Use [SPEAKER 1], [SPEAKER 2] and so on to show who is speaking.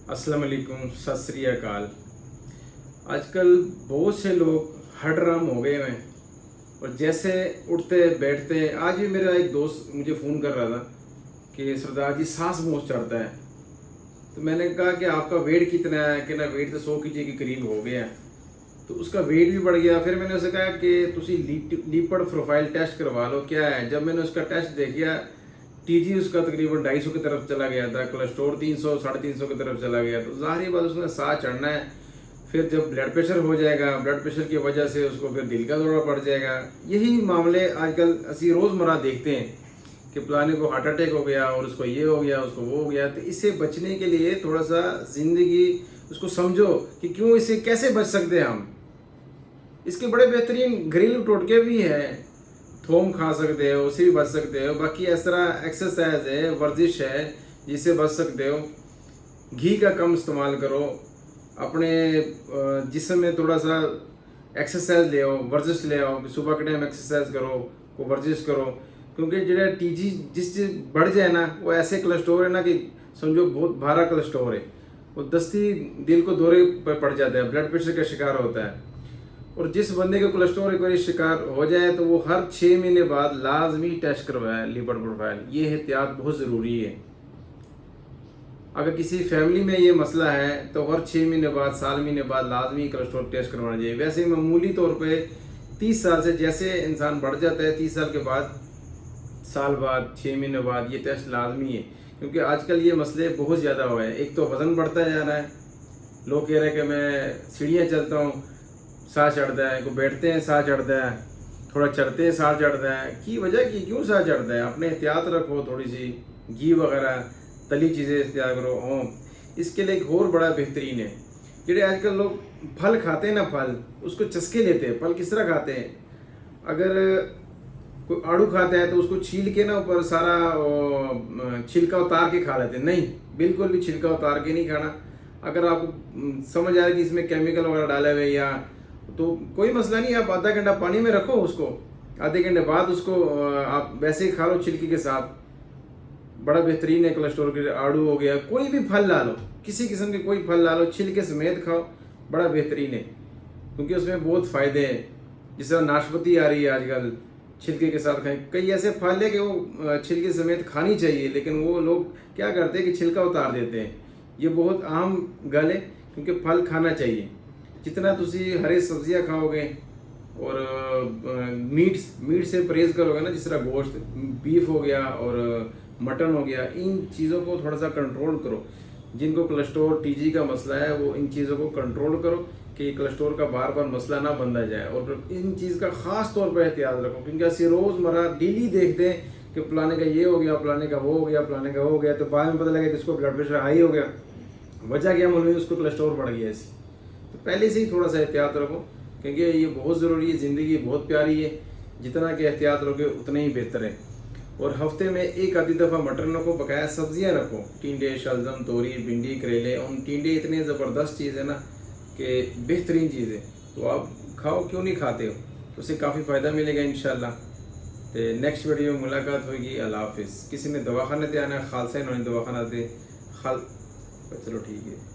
[SPEAKER 1] अस्सलाम वालेकुम, सत श्री अकाल। आजकल बहुत से लोग हडराम हो गए हैं और जैसे उठते बैठते। आज भी मेरा एक दोस्त मुझे फ़ोन कर रहा था कि सरदार जी सांस बहुत चढ़ता है। तो मैंने कहा कि आपका वेट कितना है? कि ना वेट तो 100 kg के करीब हो गया। तो उसका वेट भी बढ़ गया। फिर मैंने उसे कहा कि तुसी लीपर्ड प्रोफाइल टेस्ट करवा लो, क्या है। जब मैंने उसका टेस्ट देखा, टीजी उसका तकरीबन 250 की तरफ चला गया था, कोलेस्ट्रॉल 300 350 की तरफ चला गया। तो ज़ाहिर बात उसमें साह चढ़ना है। फिर जब ब्लड प्रेशर हो जाएगा, ब्लड प्रेशर की वजह से उसको फिर दिल का दौरा पड़ जाएगा। यही मामले आजकल असी रोज़मर्रा देखते हैं कि फलाने को हार्ट अटैक हो गया और उसको ये हो गया, उसको वो हो गया। तो इससे बचने के लिए थोड़ा सा ज़िंदगी उसको समझो कि क्यों, इससे कैसे बच सकते हैं हम। इसके बड़े बेहतरीन घरेलू टोटके भी हैं। थोम खा सकते हो, उससे भी बच सकते हो। बाकी इस तरह एक्सरसाइज है, वर्जिश है जिससे बच सकते हो। घी का कम इस्तेमाल करो। अपने जिस्म में थोड़ा सा एक्सरसाइज ले आओ, वर्जिश ले आओ। सुबह के टाइम एक्सरसाइज करो, को वर्जिश करो। क्योंकि जो टीजी जिस चीज़ बढ़ जाए ना, वो ऐसे कोलेस्ट्रॉल है ना कि समझो बहुत भारा कोलेस्ट्रॉल है। वो दस्ती दिल को दौरे पर पड़ जाता है, ब्लड प्रेशर का शिकार होता है। और जिस बंदे के कोलेस्ट्रॉल एक बार शिकार हो जाए तो वो हर 6 महीने बाद लाजमी टेस्ट करवाए लिपिड प्रोफाइल। ये एहतियात बहुत ज़रूरी है। अगर किसी फैमिली में ये मसला है तो हर 6 महीने बाद, साल महीने बाद लाजमी कोलेस्ट्रॉल टेस्ट करवाना चाहिए। वैसे मामूली तौर पे 30 साल से जैसे इंसान बढ़ जाता है, 30 साल के बाद, साल बाद, 6 महीने बाद ये टेस्ट लाजमी है। क्योंकि आजकल ये मसले बहुत ज़्यादा हुए हैं। एक तो वज़न बढ़ता जा रहा है। लोग कह रहे हैं कि मैं सीढ़ियाँ चलता हूँ, साह चढ़ता है। को बैठते हैं, साह चढ़ता है। थोड़ा चढ़ते हैं, साह चढ़ता है। की वजह की क्यों साह चढ़ता है? अपने एहतियात रखो थोड़ी सी। घी वगैरह, तली चीज़ें इस्तेमाल करो। इसके लिए एक और बड़ा बेहतरीन है, जेडे आजकल लोग फल खाते हैं ना, फल उसको चस्के लेते हैं। फल किस तरह खाते हैं? अगर कोई आड़ू खाता है तो उसको छील के ना ऊपर सारा छिलका उतार के खा लेते हैं। नहीं, बिल्कुल भी छिलका उतार के नहीं खाना। अगर आपको समझ आए कि इसमें केमिकल वगैरह डाले हुए या, तो कोई मसला नहीं। आप आधा घंटा पानी में रखो उसको, आधे घंटे बाद उसको आप वैसे ही खा लो छिलकी के साथ। बड़ा बेहतरीन है कोलेस्ट्रॉल के लिए। आड़ू हो गया, कोई भी फल ला लो, किसी किस्म के कोई फल ला लो, छिलके समेत खाओ, बड़ा बेहतरीन है। क्योंकि उसमें बहुत फ़ायदे हैं। जिस तरह नाशपाती आ रही है आजकल, छिलके के साथ खाएं। कई ऐसे फल है कि वो छिलके समेत खानी चाहिए, लेकिन वो लोग क्या करते हैं कि छिलका उतार देते हैं। ये बहुत आम गल है, क्योंकि फल खाना चाहिए। जितना तुसी हरे सब्जियां खाओगे और मीट से परहेज करोगे ना, जिस तरह गोश्त, बीफ हो गया और मटन हो गया, इन चीज़ों को थोड़ा सा कंट्रोल करो। जिनको कोलेस्ट्रॉल, टीजी का मसला है, वो इन चीज़ों को कंट्रोल करो कि कोलेस्ट्रॉल का बार बार मसला ना बनता जाए। और इन चीज़ का ख़ास तौर पर एहतियात रखो, क्योंकि ऐसे रोज़मर्रा डेली देखते हैं कि फलाने का ये हो गया, फलाने का वो हो गया, फलाने का वो हो गया। तो बाद में पता लगा कि इसको ब्लड प्रेशर हाई हो गया। वजह क्या मालूम है? उसको कोलेस्ट्रॉल बढ़ गया ऐसी। तो पहले से ही थोड़ा सा एहतियात रखो, क्योंकि ये बहुत ज़रूरी है। ज़िंदगी बहुत प्यारी है, जितना कि एहतियात रखोगे उतना ही बेहतर है। और हफ्ते में एक आधी दफ़ा मटन रखो, बकाया सब्जियां रखो। टिंडे, शलजम, तोरी, भिंडी, करेले। उन टिंडे इतने ज़बरदस्त चीज़ है ना कि बेहतरीन चीज़ है। तो आप खाओ, क्यों नहीं खाते हो? उससे काफ़ी फ़ायदा मिलेगा इंशाल्लाह। तो नेक्स्ट वीडियो में मुलाकात होगी। अल्लाह हाफिज़। किसी ने दवाखाने से आना है, खालसा इन्होंने दवाखाना से खाल, चलो ठीक है।